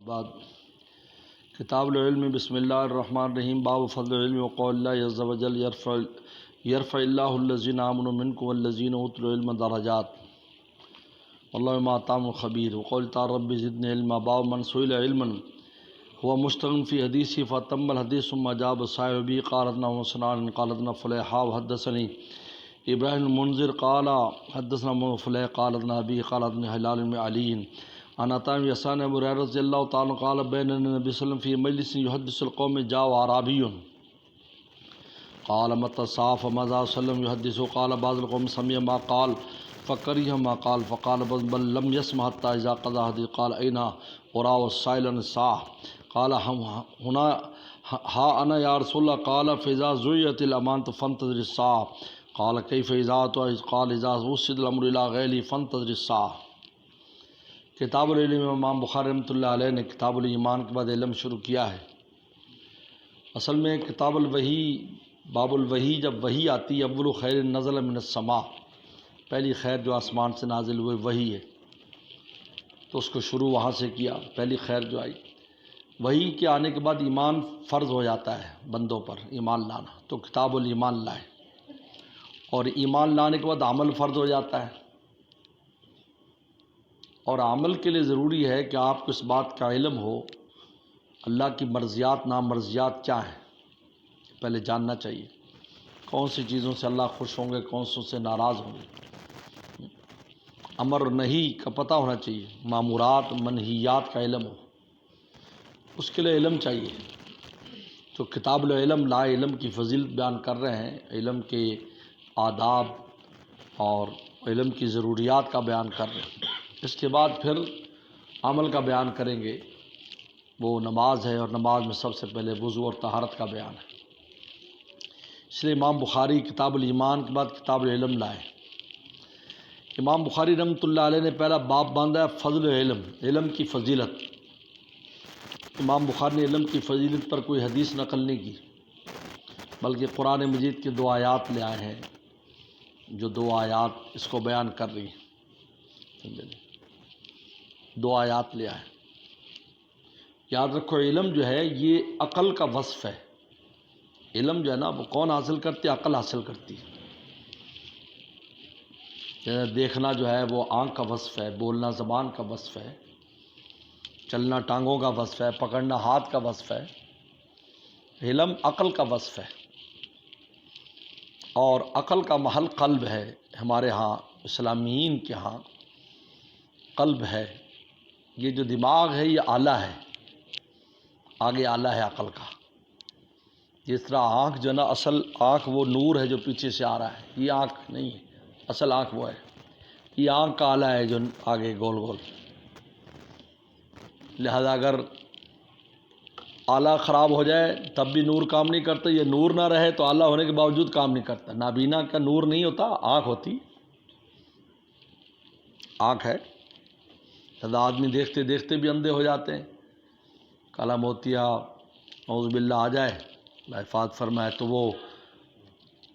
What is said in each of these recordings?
بعد کتاب العلم بسم اللہ الرحمن الرحیم باب فضل العلم وقول اللہ عز وجل یرفع اللہ الذین آمنوا منکم والذین اوتوا العلم درجات واللہ بما تعملون خبیر وقول تعالی رب زدنی علما باب من سئل علما هو مشتغل فی حدیثی فتم الحدیث ثم اجاب السائل به قال حدثنا سنان قال حدثنا فلیحا وحدثنی ابراہیم المنذر قال حدثنا فلیح قال حدثنا ابی قال حدثنا ہلال بن علی عن عطاء یسان ابو ہریرہ رضی اللہ تعالی عنہ قال بین النبی صلی اللہ علیہ وسلم فی مجلس یحدث القوم جاء اعرابی قال متى صاف ماذا وسلم يحدث قال بعض القوم سمع ما قال فكره ما قال فقال بل لم يسمع حتى اذا قضى حديث قال اين ورا السائل عن الساعه قال هنا ها انا يا رسول الله قال فاذا زويت الامانه فانتظر الساعه قال كيف اذا قال اذا وصل الامر الى غيري فانتظر الساعه۔ کتاب العلم امام بخاری رحمۃ اللہ علیہ نے کتاب الایمان کے بعد علم شروع کیا ہے۔ اصل میں کتاب الوحی باب الوحی جب وحی آتی ہے اول خیر نزل من السماء، پہلی خیر جو آسمان سے نازل ہوئے وحی ہے، تو اس کو شروع وہاں سے کیا۔ پہلی خیر جو آئی وحی کے آنے کے بعد ایمان فرض ہو جاتا ہے بندوں پر، ایمان لانا، تو کتاب الایمان لائے، اور ایمان لانے کے بعد عمل فرض ہو جاتا ہے، اور عمل کے لیے ضروری ہے کہ آپ کو اس بات کا علم ہو اللہ کی مرضیات نامرضیات کیا ہیں، پہلے جاننا چاہیے کون سی چیزوں سے اللہ خوش ہوں گے، کون سوں سے ناراض ہوں گے، امر اور نہی کا پتہ ہونا چاہیے، مامورات منہیات کا علم ہو، اس کے لیے علم چاہیے۔ تو کتاب العلم لا علم کی فضیلت بیان کر رہے ہیں، علم کے آداب اور علم کی ضروریات کا بیان کر رہے ہیں۔ اس کے بعد پھر عمل کا بیان کریں گے، وہ نماز ہے، اور نماز میں سب سے پہلے وضو اور طہارت کا بیان ہے۔ اس لیے امام بخاری کتاب الایمان کے بعد کتاب العلم لائے۔ امام بخاری رحمۃ اللہ علیہ نے پہلا باب باندھا ہے فضل علم، علم کی فضیلت۔ امام بخاری نے علم کی فضیلت پر کوئی حدیث نقل نہیں کی، بلکہ قرآن مجید کے دو آیات لے آئے ہیں، جو دو آیات اس کو بیان کر رہی ہیں۔ دو آیات لے آئے۔ یاد رکھو علم جو ہے یہ عقل کا وصف ہے۔ علم جو ہے نا وہ کون حاصل کرتی ہے؟ عقل حاصل کرتی ہے۔ دیکھنا جو ہے وہ آنکھ کا وصف ہے، بولنا زبان کا وصف ہے، چلنا ٹانگوں کا وصف ہے، پکڑنا ہاتھ کا وصف ہے۔ علم عقل کا وصف ہے، اور عقل کا محل قلب ہے۔ ہمارے ہاں اسلامیین کے ہاں قلب ہے، یہ جو دماغ ہے یہ آلہ ہے، آگے آلہ ہے عقل کا۔ جس طرح آنکھ جو ہے نا، اصل آنکھ وہ نور ہے جو پیچھے سے آ رہا ہے، یہ آنکھ نہیں ہے، اصل آنکھ وہ ہے، یہ آنکھ کا آلہ ہے جو آگے گول گول۔ لہذا اگر آلہ خراب ہو جائے تب بھی نور کام نہیں کرتا، یہ نور نہ رہے تو آلہ ہونے کے باوجود کام نہیں کرتا۔ نابینا کا نور نہیں ہوتا، آنکھ ہوتی، آنکھ ہے۔ لہذا آدمی دیکھتے دیکھتے بھی اندھے ہو جاتے ہیں، کالا موتیا نعوذ باللہ آ جائے، اللہ حفاظت فرمائے، تو وہ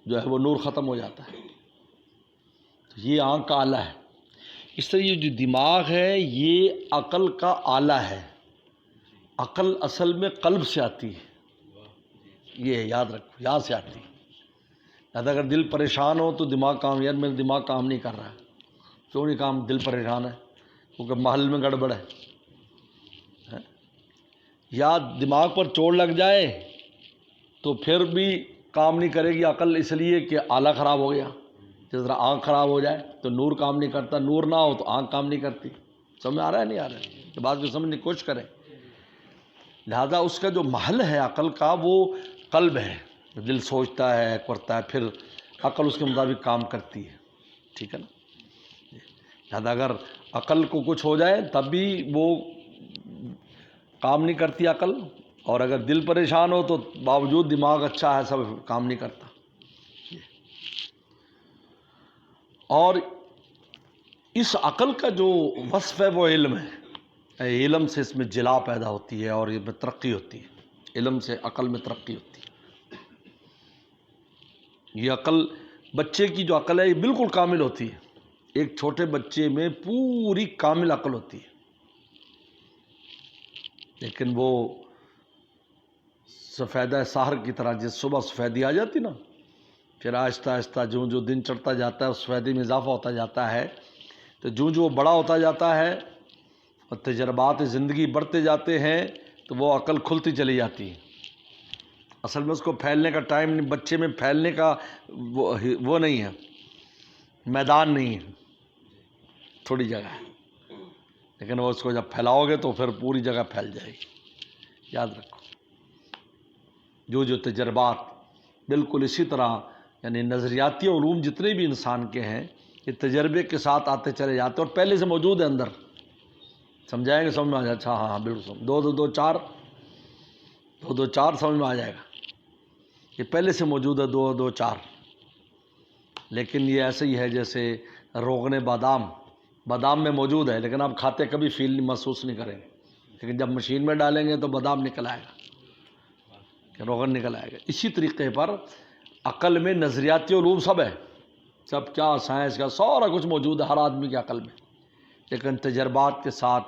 جو ہے وہ نور ختم ہو جاتا ہے۔ تو یہ آنکھ کا آلہ ہے۔ اس طرح یہ جو دماغ ہے یہ عقل کا آلہ ہے۔ عقل اصل میں قلب سے آتی ہے، یہ یاد رکھو، یہاں سے آتی ہے۔ لہذا اگر دل پریشان ہو تو دماغ کام، یار میرا دماغ کام نہیں کر رہا ہے، کیوں نہیں کام؟ دل پریشان ہے کیونکہ محل میں گڑبڑ ہے۔ یا دماغ پر چوٹ لگ جائے تو پھر بھی کام نہیں کرے گی عقل، اس لیے کہ آلہ خراب ہو گیا۔ جس طرح آنکھ خراب ہو جائے تو نور کام نہیں کرتا، نور نہ ہو تو آنکھ کام نہیں کرتی۔ سمجھ آ رہا ہے نہیں آ رہا ہے؟ یہ بات کو سمجھنے کی کوشش کریں۔ لہذا اس کا جو محل ہے عقل کا وہ قلب ہے، دل سوچتا ہے، کرتا ہے، پھر عقل اس کے مطابق کام کرتی ہے، ٹھیک ہے نا؟ لہذا اگر عقل کو کچھ ہو جائے تب بھی وہ کام نہیں کرتی عقل، اور اگر دل پریشان ہو تو باوجود دماغ اچھا ہے سب کام نہیں کرتا۔ اور اس عقل کا جو وصف ہے وہ علم ہے۔ علم سے اس میں جلا پیدا ہوتی ہے اور اس میں ترقی ہوتی ہے، علم سے عقل میں ترقی ہوتی ہے۔ یہ عقل، بچے کی جو عقل ہے یہ بالکل کامل ہوتی ہے، ایک چھوٹے بچے میں پوری کامل عقل ہوتی ہے۔ لیکن وہ سفیدہ سحر کی طرح جس صبح سفیدی آ جاتی نا، پھر آہستہ آہستہ جو جو دن چڑھتا جاتا ہے اس سفیدی میں اضافہ ہوتا جاتا ہے، تو جو وہ بڑا ہوتا جاتا ہے اور تجربات زندگی بڑھتے جاتے ہیں تو وہ عقل کھلتی چلی جاتی ہے۔ اصل میں اس کو پھیلنے کا ٹائم نہیں، بچے میں پھیلنے کا وہ نہیں ہے، میدان نہیں ہے، تھوڑی جگہ ہے، لیکن وہ اس کو جب پھیلاؤ گے تو پھر پوری جگہ پھیل جائے گی۔ یاد رکھو، جو تجربات بالکل اسی طرح، یعنی نظریاتی علوم جتنے بھی انسان کے ہیں یہ تجربے کے ساتھ آتے چلے جاتے ہیں اور پہلے سے موجود ہے اندر۔ سمجھائیں گے سمجھ میں آ جائے، اچھا ہاں بالکل سمجھ، 2 2 2 4 2 2 4 سمجھ میں آ جائے گا، یہ پہلے سے موجود ہے 2 2 4۔ لیکن یہ ایسے ہی ہے جیسے روغن بادام میں موجود ہے، لیکن آپ کھاتے کبھی فیل محسوس نہیں کریں گے، لیکن جب مشین میں ڈالیں گے تو بادام نکل آئے گا، کہ روغن نکل آئے گا۔ اسی طریقے پر عقل میں نظریاتی علوم سب ہے، سب کیا سائنس کا سارا کچھ موجود ہے ہر آدمی کی عقل میں، لیکن تجربات کے ساتھ،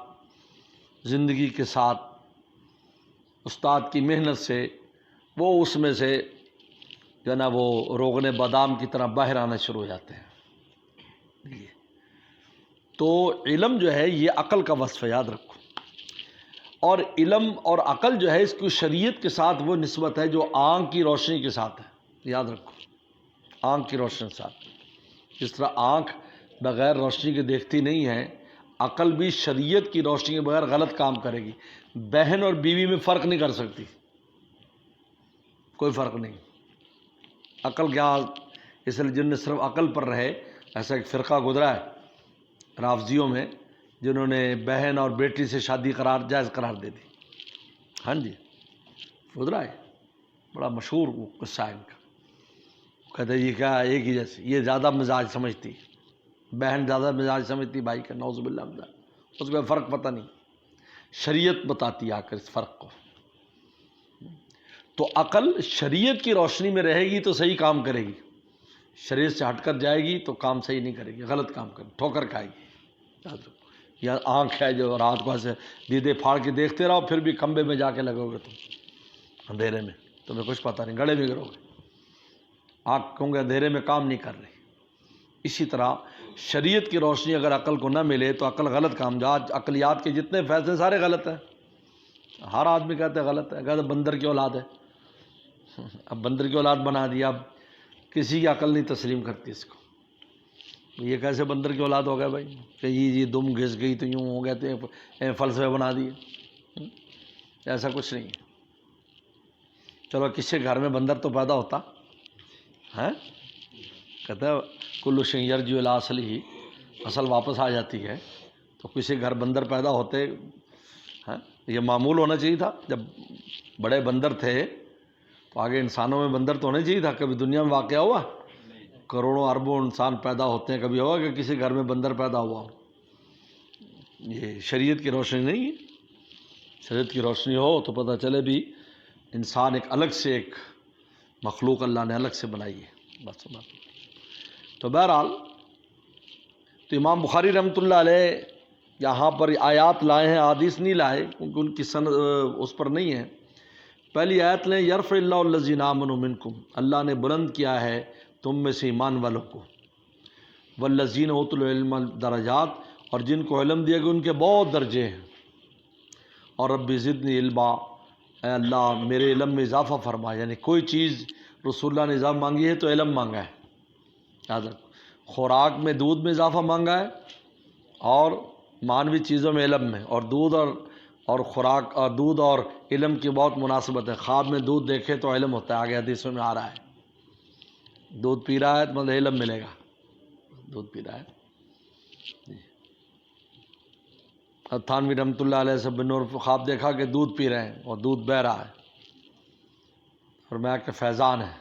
زندگی کے ساتھ، استاد کی محنت سے وہ اس میں سے جو ہے نا وہ روغن بادام کی طرح باہر آنا شروع ہو جاتے ہیں۔ تو علم جو ہے یہ عقل کا وصف ہے، یاد رکھو۔ اور علم اور عقل جو ہے اس کی شریعت کے ساتھ وہ نسبت ہے جو آنکھ کی روشنی کے ساتھ ہے، یاد رکھو، آنکھ کی روشنی کے ساتھ۔ جس طرح آنکھ بغیر روشنی کے دیکھتی نہیں ہے، عقل بھی شریعت کی روشنی کے بغیر غلط کام کرے گی۔ بہن اور بیوی میں فرق نہیں کر سکتی، کوئی فرق نہیں۔ عقل کیا، اس لیے جن نے صرف عقل پر رہے، ایسا ایک فرقہ گزرا ہے رافضیوں میں جنہوں نے بہن اور بیٹی سے شادی جائز قرار دے دی۔ ہاں جی، گزرا ہے، بڑا مشہور وہ قصہ ہے ان کا۔ کہتے یہ کیا ایک ہی جیسے، یہ زیادہ مزاج سمجھتی، بہن زیادہ مزاج سمجھتی بھائی کا، نعوذ باللہ من ذلک، اس کو فرق پتہ نہیں۔ شریعت بتاتی آ کر اس فرق کو۔ تو عقل شریعت کی روشنی میں رہے گی تو صحیح کام کرے گی، شریعت سے ہٹ کر جائے گی تو کام صحیح نہیں کرے گی، غلط کام کرے گی، ٹھوکر کھائے گی۔ یاد رکھو، یا آنکھ ہے جو رات کو ایسے دیدے پھاڑ کے دیکھتے رہو، پھر بھی کھمبے میں جا کے لگو گے تم اندھیرے میں، تمہیں کچھ پتہ نہیں، گڑھے میں گرو گے۔ آنکھ کہوں گے اندھیرے میں کام نہیں کر رہی۔ اسی طرح شریعت کی روشنی اگر عقل کو نہ ملے تو عقل غلط کام، آج عقلیات کے جتنے فیصلے سارے غلط ہیں، ہر آدمی کہتے ہیں غلط ہے، کہتے ہیں بندر کی اولاد ہے، اب بندر کی اولاد بنا دیا، اب کسی کی عقل نہیں تسلیم کرتی اس کو۔ یہ کیسے بندر کی اولاد ہو گیا بھائی، کہ یہ دم گھس گئی تو یوں ہو گئے تو فلسفے بنا دیے، ایسا کچھ نہیں ہے۔ چلو کسی گھر میں بندر تو پیدا ہوتا ہے، کہتا ہے کل شیء یرجع الی اصلہ، اصل واپس آ جاتی ہے، تو کسی گھر بندر پیدا ہوتے ہیں، یہ معمول ہونا چاہیے تھا۔ جب بڑے بندر تھے تو آگے انسانوں میں بندر تو ہونا چاہیے تھا، کبھی دنیا میں واقعہ ہوا؟ کروڑوں اربوں انسان پیدا ہوتے ہیں، کبھی ہوا کہ کسی گھر میں بندر پیدا ہوا ہو؟ یہ شریعت کی روشنی نہیں ہے۔ شریعت کی روشنی ہو تو پتہ چلے بھی انسان ایک الگ سے ایک مخلوق اللہ نے الگ سے بنائی ہے، بس بات۔ تو بہرحال تو امام بخاری رحمۃ اللہ علیہ یہاں پر آیات لائے ہیں، احادیث نہیں لائے کیونکہ ان کی سند اس پر نہیں ہے۔ پہلی آیت لیں، یرفع اللہ الذین آمنوا منکم، اللہ نے بلند کیا ہے تم میں سے ایمان والوں کو، والذین اوتوا العلم درجات، اور جن کو علم دیا گیا ان کے بہت درجے ہیں، اور رب زدنی علما، اے اللہ میرے علم میں اضافہ فرما، یعنی کوئی چیز رسول اللہ نے اضافہ مانگی ہے تو علم مانگا ہے، یاد رکھو۔ خوراک میں دودھ میں اضافہ مانگا ہے، اور معنوی چیزوں میں علم میں، اور دودھ اور خوراک اور دودھ اور علم کی بہت مناسبت ہے۔ خواب میں دودھ دیکھے تو علم ہوتا ہے، آگے حدیث میں آ رہا ہے، دودھ پی رہا ہے تو مطلب علم ملے گا، دودھ پی رہا ہے۔ تھانوی رحمۃ اللہ علیہ سے بن نور خواب دیکھا کہ دودھ پی رہے ہیں اور دودھ بہہ رہا ہے، اور میں کہ فیضان ہے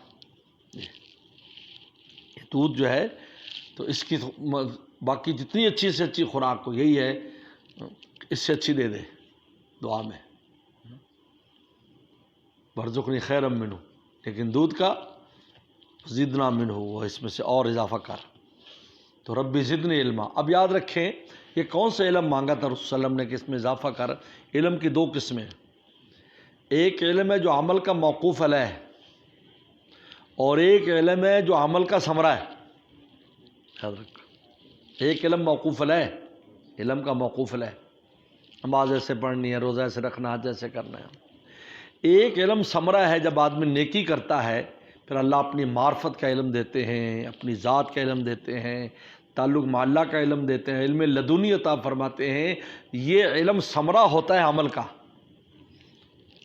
یہ دودھ جو ہے، تو اس کی باقی جتنی اچھی سے اچھی خوراک کو یہی ہے، اس سے اچھی دے دے دعا میں، وارزقنی خیرا منہ، لیکن دودھ کا زدنا منہ، وہ اس میں سے اور اضافہ کر، تو ربی زدنی علما۔ اب یاد رکھیں یہ کون سا علم مانگا تھا رسول اللہ علیہ وسلم نے کہ اس میں اضافہ کر؟ علم کی 2 قسمیں ہیں، ایک علم ہے جو عمل کا موقوف علیہ ہے، اور ایک علم ہے جو عمل کا ثمرہ ہے. یاد رکھو، ایک علم موقوف علیہ، علم کا موقوف علیہ، نماز ایسے پڑھنی ہے، روزہ ایسے رکھنا، حج ایسے کرنا ہے. ایک علم ثمرہ ہے، جب آدمی نیکی کرتا ہے پھر اللہ اپنی معرفت کا علم دیتے ہیں، اپنی ذات کا علم دیتے ہیں، تعلق مع اللہ کا علم دیتے ہیں، علم لدنی عطا فرماتے ہیں. یہ علم ثمرہ ہوتا ہے عمل کا.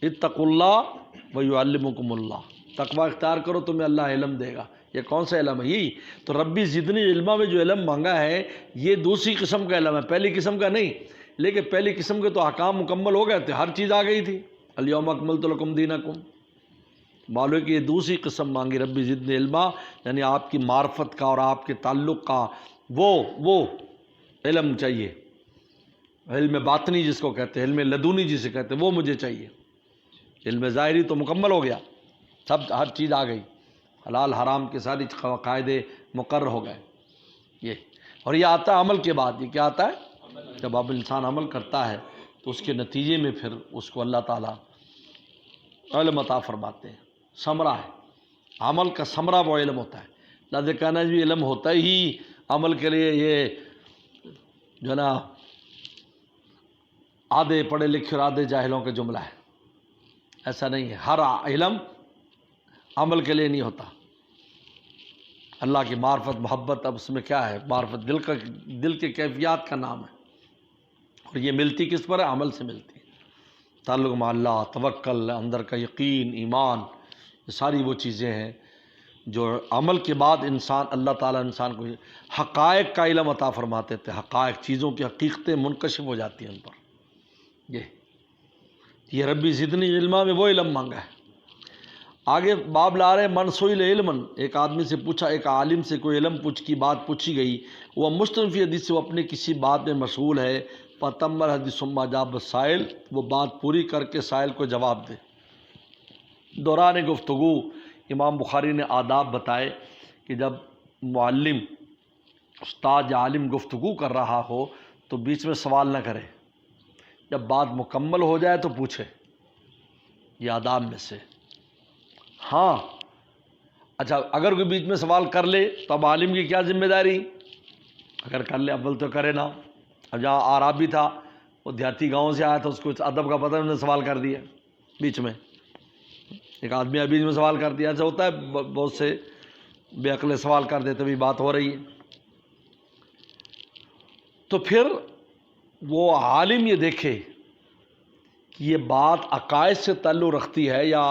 اتقوا اللہ ویعلمکم اللہ، تقوی اختیار کرو تمہیں اللہ علم دے گا. یہ کون سا علم ہے؟ یہی تو ربی زدنی علما میں جو علم مانگا ہے یہ دوسری قسم کا علم ہے، پہلی قسم کا نہیں. لیکن پہلی قسم کے تو احکام مکمل ہو گئے تھے، ہر چیز آ گئی تھی. الیوم اکملت لکم دینکم. معلوم ہے کہ یہ دوسری قسم مانگی، ربی زدنی علما، یعنی آپ کی معرفت کا اور آپ کے تعلق کا وہ علم چاہیے. علم باطنی جس کو کہتے ہیں، علم لدونی جسے کہتے ہیں، وہ مجھے چاہیے. علم ظاہری تو مکمل ہو گیا، سب ہر چیز آ گئی، حلال حرام کے ساری قاعدے مقرر ہو گئے. یہ اور یہ آتا ہے عمل کے بعد. یہ کیا آتا ہے؟ جب اب انسان عمل کرتا ہے تو اس کے نتیجے میں پھر اس کو اللہ تعالیٰ علم عطا فرماتے ہیں. ثمرہ ہے، عمل کا ثمرہ وہ علم ہوتا ہے. لہٰذا کہنا بھی علم ہوتا ہی عمل کے لیے یہ جو ہے نا آدھے پڑھے لکھے اور آدھے جاہلوں کا جملہ ہے. ایسا نہیں ہے، ہر علم عمل کے لیے نہیں ہوتا. اللہ کی معرفت محبت، اب اس میں کیا ہے؟ معرفت دل کے کیفیات کا نام ہے، اور یہ ملتی کس پر ہے؟ عمل سے ملتی ہے. تعلق مع اللہ، توکل، اندر کا یقین، ایمان، یہ ساری وہ چیزیں ہیں جو عمل کے بعد انسان اللہ تعالیٰ انسان کو حقائق کا علم عطا فرماتے تھے. حقائق، چیزوں کی حقیقتیں منکشف ہو جاتی ہیں ان پر. یہ ربی زدنی علما میں وہ علم مانگا ہے. آگے باب لا رہے من سئل علما، ایک آدمی سے پوچھا، ایک عالم سے کوئی علم کی بات پوچھی گئی، وہ مشترف فی حدیث سے، وہ اپنے کسی بات میں مشغول ہے، فتمر حدیث ثم اجاب السائل، وہ بات پوری کر کے سائل کو جواب دے. دوران گفتگو امام بخاری نے آداب بتائے کہ جب معلم، استاد یا عالم گفتگو کر رہا ہو تو بیچ میں سوال نہ کرے، جب بات مکمل ہو جائے تو پوچھے. یہ آداب میں سے. ہاں اچھا، اگر کوئی بیچ میں سوال کر لے تو اب عالم کی کیا ذمہ داری؟ اگر کر لے، اول تو کرے نا. اب جہاں عرابی تھا، وہ دیہاتی گاؤں سے آیا تھا، اس کو ادب کا پتہ، انہوں نے سوال کر دیا بیچ میں. ایک آدمی بیچ میں سوال کر دیا. ایسا ہوتا ہے، بہت سے بے عقل سوال کر دیتے، بھی بات ہو رہی ہے. تو پھر وہ عالم یہ دیکھے کہ یہ بات عقائد سے تعلق رکھتی ہے یا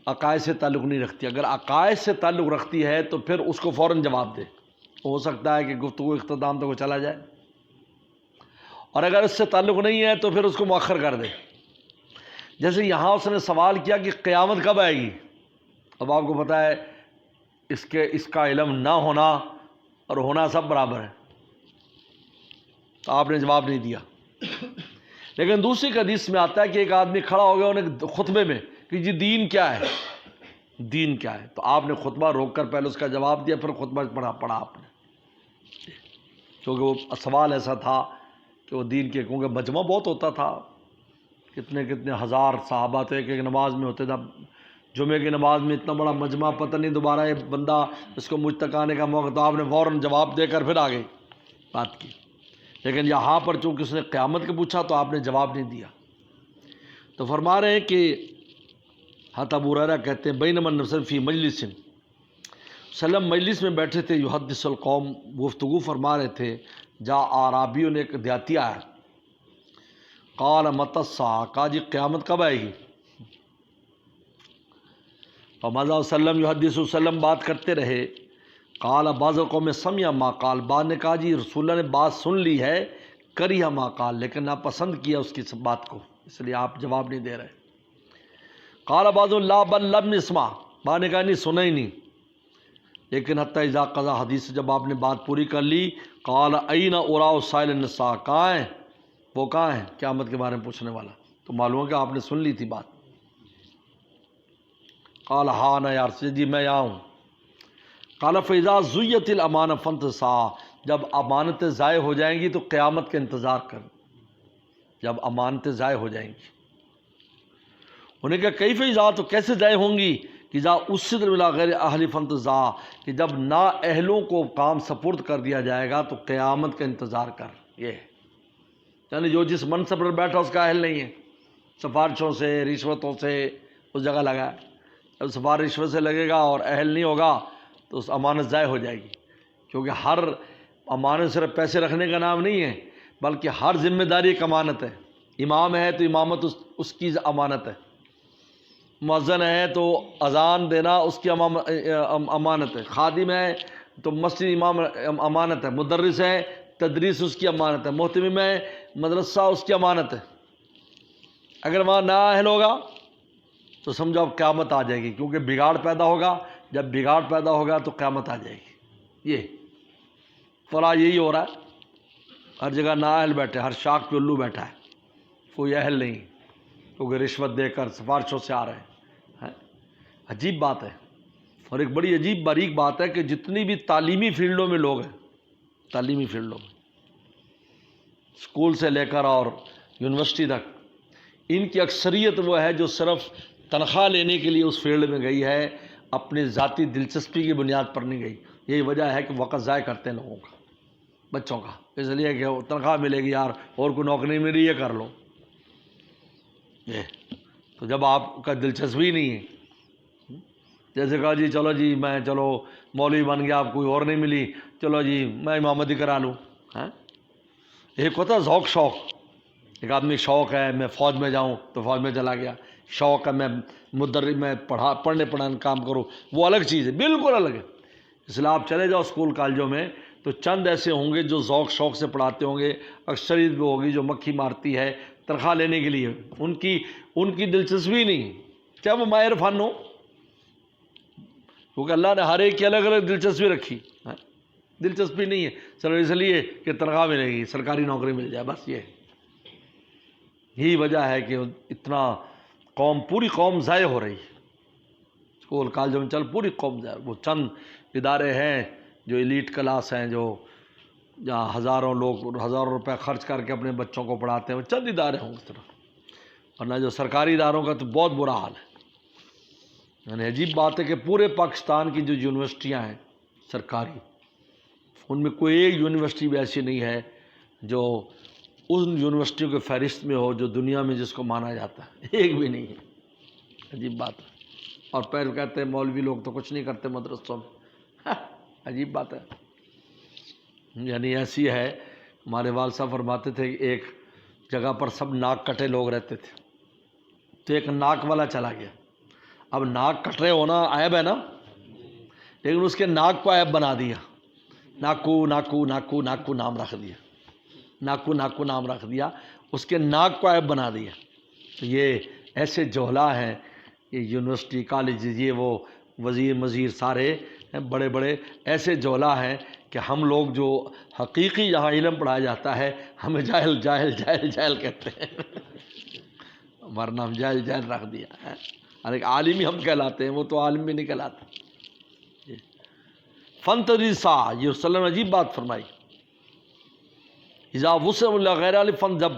عقائد سے تعلق نہیں رکھتی. اگر عقائد سے تعلق رکھتی ہے تو پھر اس کو فوراً جواب دے. ہو سکتا ہے کہ گفتگو اختتام تک وہ چلا جائے، اور اگر اس سے تعلق نہیں ہے تو پھر اس کو مؤخر کر دے. جیسے یہاں اس نے سوال کیا کہ قیامت کب آئے گی. اب آپ کو پتہ ہے اس کا علم نہ ہونا اور ہونا سب برابر ہے، تو آپ نے جواب نہیں دیا. لیکن دوسری حدیث میں آتا ہے کہ ایک آدمی کھڑا ہو گیا انہیں خطبے میں کہ جی دین کیا ہے، دین کیا ہے. تو آپ نے خطبہ روک کر پہلے اس کا جواب دیا، پھر خطبہ پڑھا آپ نے. کیونکہ وہ سوال ایسا تھا کہ وہ دین کے، کیونکہ مجمع بہت ہوتا تھا، کتنے ہزار صحابہ تو ایک نماز میں ہوتے تھا. جمعے کی نماز میں اتنا بڑا مجمع، پتہ نہیں دوبارہ یہ بندہ اس کو مجھ تک آنے کا موقع. تو آپ نے فوراً جواب دے کر پھر آگے بات کی. لیکن یہاں پر چونکہ اس نے قیامت کا پوچھا تو آپ نے جواب نہیں دیا. تو فرما رہے ہیں کہ حضرت ابو ہریرہ کہتے ہیں بینما النبی فی مجلس، سلم مجلس میں بیٹھے تھے، یحدث القوم، گفتگو فرما رہے تھے. جا اعرابیوں نے، ایک دیہاتی آیا، قال متی الساعہ، کہا جی قیامت کب آئے گی. فمضى وسلم یحدث، وسلم بات کرتے رہے. قال بعض قوم سمع ما قال، بعض نے کہا جی رسول اللہ نے بات سن لی ہے، کریہ ما قال، لیکن ناپسند کیا اس کی بات کو، اس لیے آپ جواب نہیں دے رہے. قال بعض لا بل لم يسمع، بعض نے کہا نہیں سنا ہی نہیں. لیکن حتی اذا قضا، حدیث جب آپ نے بات پوری کر لی، قال این اراء سائل النساء، کہاں ہیں وہ، کہاں ہیں قیامت کے بارے میں پوچھنے والا. تو معلوم ہے کہ آپ نے سن لی تھی بات. قال ہاں نا یا رسول، جی میں یہاں ہوں. قال فاذا زیت الامانہ فانتصاع، جب امانتیں ضائع ہو جائیں گی تو قیامت کا انتظار کر. جب امانتیں ضائع ہو جائیں گی انہیں کہا کیف اذا، تو کیسے ضائع ہوں گی، کہ اذا اسد الی غیر اہل فانتظا، کہ جب نا اہلوں کو کام سپرد کر دیا جائے گا تو قیامت کا انتظار کر. یہ ہے یعنی جو جس منصب پر بیٹھا اس کا اہل نہیں ہے، سفارشوں سے رشوتوں سے اس جگہ لگا ہے. جب سفارش رشوت سے لگے گا اور اہل نہیں ہوگا تو اس امانت ضائع ہو جائے گی. کیونکہ ہر امانت صرف پیسے رکھنے کا نام نہیں ہے، بلکہ ہر ذمہ داری ایک امانت ہے. امام ہے تو امامت اس کی امانت ہے، مؤذن ہے تو اذان دینا اس کی امانت ہے، خادم ہے تو مسجد امام امانت ہے، مدرس ہے تدریس اس کی امانت ہے، محتمم ہے مدرسہ اس کی امانت ہے. اگر وہاں نااہل ہوگا تو سمجھو اب قیامت آ جائے گی، کیونکہ بگاڑ پیدا ہوگا. جب بگاڑ پیدا ہوگا تو قیامت آ جائے گی. یہ فلاں یہی ہو رہا ہے، ہر جگہ نااہل بیٹھے، ہر شاخ پہ الو بیٹھا ہے، کوئی اہل نہیں، کیونکہ رشوت دے کر سفارشوں سے آ رہے ہیں. عجیب بات ہے. اور ایک بڑی عجیب باریک بات ہے کہ جتنی بھی تعلیمی فیلڈوں میں لوگ ہیں، تعلیمی فیلڈوں میں اسکول سے لے کر اور یونیورسٹی تک، ان کی اکثریت وہ ہے جو صرف تنخواہ لینے کے لیے اس فیلڈ میں گئی ہے، اپنی ذاتی دلچسپی کی بنیاد پر نہیں گئی. یہی وجہ ہے کہ وقت ضائع کرتے ہیں لوگوں کا، بچوں کا، اس لیے کہ تنخواہ ملے گی یار، اور کوئی نوکری نہیں ملی، یہ کر لو. یہ تو جب آپ کا دلچسپی نہیں ہے، جیسے کہا جی چلو جی میں چلو مولوی بن گیا، آپ کوئی اور نہیں ملی، چلو جی میں امامتی کرا لوں. ایک ہوتا ہے ذوق شوق، ایک آدمی شوق ہے میں فوج میں جاؤں تو فوج میں چلا گیا، شوق ہے میں مدرس میں پڑھنے پڑھانے کام کروں، وہ الگ چیز ہے، بالکل الگ ہے. اس لیے آپ چلے جاؤ اسکول کالجوں میں تو چند ایسے ہوں گے جو ذوق شوق سے پڑھاتے ہوں گے، اکثریت بھی ہوگی جو مکھی مارتی ہے تنخواہ لینے کے لیے. ان کی دلچسپی نہیں، چاہے وہ ماہر فن ہو، کیونکہ اللہ نے ہر ایک کی الگ الگ دلچسپی رکھی. دلچسپی نہیں ہے صرف اس لیے کہ تنخواہ ملے گی، سرکاری نوکری مل جائے، بس یہی وجہ ہے کہ اتنا پوری قوم ضائع ہو رہی ہے. اسکول کالجوں میں چل پوری قوم ضائع. وہ چند ادارے ہیں جو ایلیٹ کلاس ہیں، جو جہاں ہزاروں لوگ ہزاروں روپے خرچ کر کے اپنے بچوں کو پڑھاتے ہیں، وہ چند ادارے ہوں اس طرح، ورنہ جو سرکاری اداروں کا تو بہت برا حال ہے. یعنی عجیب بات ہے کہ پورے پاکستان کی جو یونیورسٹیاں ہیں سرکاری، ان میں کوئی ایک یونیورسٹی بھی ایسی نہیں ہے جو ان یونیورسٹیوں کے فہرست میں ہو جو دنیا میں جس کو مانا جاتا ہے، ایک بھی نہیں ہے. عجیب بات ہے. اور پہلے کہتے ہیں مولوی لوگ تو کچھ نہیں کرتے مدرسوں میں. عجیب بات ہے. یعنی ایسی ہے، ہمارے والد صاحب فرماتے تھے کہ ایک جگہ پر سب ناک کٹے لوگ رہتے تھے، تو ایک ناک والا چلا گیا. اب ناک کٹ رہے ہونا عیب ہے نا، لیکن اس کے ناک کو عیب بنا دیا، ناکو ناکو ناکو ناکو نام رکھ دیا، ناکو ناکو نام رکھ دیا، اس کے ناک کو عیب بنا دیا. تو یہ ایسے جوہلا ہیں، یہ یونیورسٹی کالج، یہ وہ وزیر سارے بڑے بڑے ایسے جوہلا ہیں کہ ہم لوگ جو حقیقی یہاں علم پڑھایا جاتا ہے ہمیں جاہل جاہل جاہل جاہل کہتے ہیں. ہمارا نام جاہل جاہل رکھ دیا ہے. ایک عالم ہی ہم کہلاتے ہیں، وہ تو عالم بھی نہیں کہلاتے. فن تدریسا، یہ وسلم نے عجیب بات فرمائی. اذا وسع غیر اہل فن، جب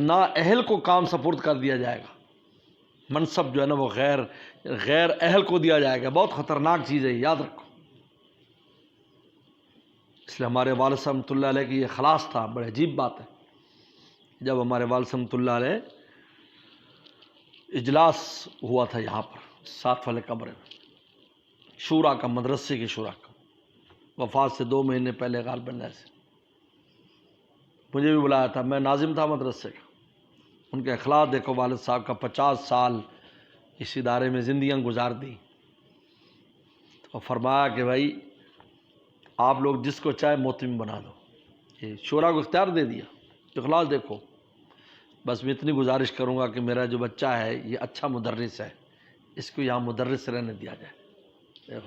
نا اہل کو کام سپرد کر دیا جائے گا، منصب جو ہے نا وہ غیر اہل کو دیا جائے گا. بہت خطرناک چیز ہے، یاد رکھو. اس لیے ہمارے والد صاحب رحمۃ اللہ علیہ کی یہ خلاص تھا. بڑی عجیب بات ہے، جب ہمارے والد صاحب رحمۃ اللہ علیہ اجلاس ہوا تھا یہاں پر ساتھ والے کمرے میں، شورا کا، مدرسے کی شورا کا، وفات سے 2 مہینے پہلے غالباً ایسے مجھے بھی بلایا تھا. میں ناظم تھا مدرسے کا. ان کے اخلاق دیکھو، والد صاحب کا 50 سال اس ادارے میں زندگیاں گزار دی. اور فرمایا کہ بھائی آپ لوگ جس کو چاہے محتمم بنا دو. یہ شورا کو اختیار دے دیا. اخلاص دیکھو. بس میں اتنی گزارش کروں گا کہ میرا جو بچہ ہے یہ اچھا مدرس ہے، اس کو یہاں مدرس رہنے دیا جائے.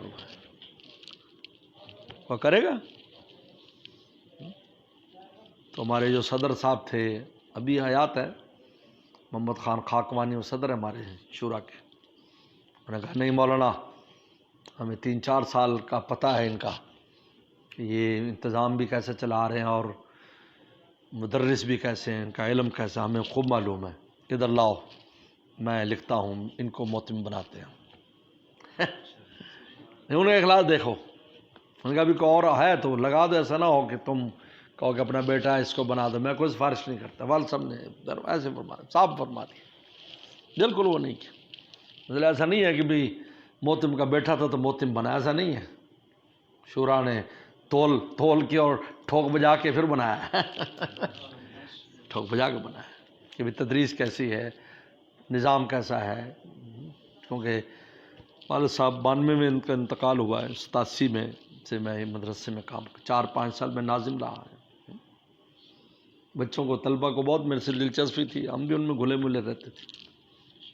وہ کرے گا. تو ہمارے جو صدر صاحب تھے، ابھی حیات ہے، محمد خان خاکوانی، وہ صدر ہے ہمارے شورا کے. انہوں نے کہا نہیں مولانا، ہمیں 3-4 سال کا پتہ ہے ان کا کہ یہ انتظام بھی کیسے چلا رہے ہیں اور مدرس بھی کیسے ہیں، ان کا علم کیسا، ہمیں خوب معلوم ہے. ادھر لاؤ. میں لکھتا ہوں ان کو محتم بناتے ہیں. ان کا اخلاص دیکھو. ان کا بھی کوئی اور ہے تو لگا دو، ایسا نہ ہو کہ تم کہو کہ اپنا بیٹا ہے اس کو بنا دو. میں کوئی سفارش نہیں کرتا. والد صاحب نے ایسے فرما صاف فرما دیا، بالکل وہ نہیں کیا. مطلب ایسا نہیں ہے کہ بھی محتم کا بیٹا تھا تو محتم بنا، ایسا نہیں ہے. شورا نے تول کے اور ٹھوک بجا کے پھر بنایا. ٹھوک بجا کے بنایا کہ بھی تدریس کیسی ہے، نظام کیسا ہے. کیونکہ والد صاحب 92 میں ان کا انتقال ہوا ہے، 87 میں سے میں مدرسے میں کام 4-5 سال میں ناظم رہا ہے. بچوں کو طلبہ کو بہت میرے سے دلچسپی تھی، ہم بھی ان میں گھلے ملے رہتے تھے.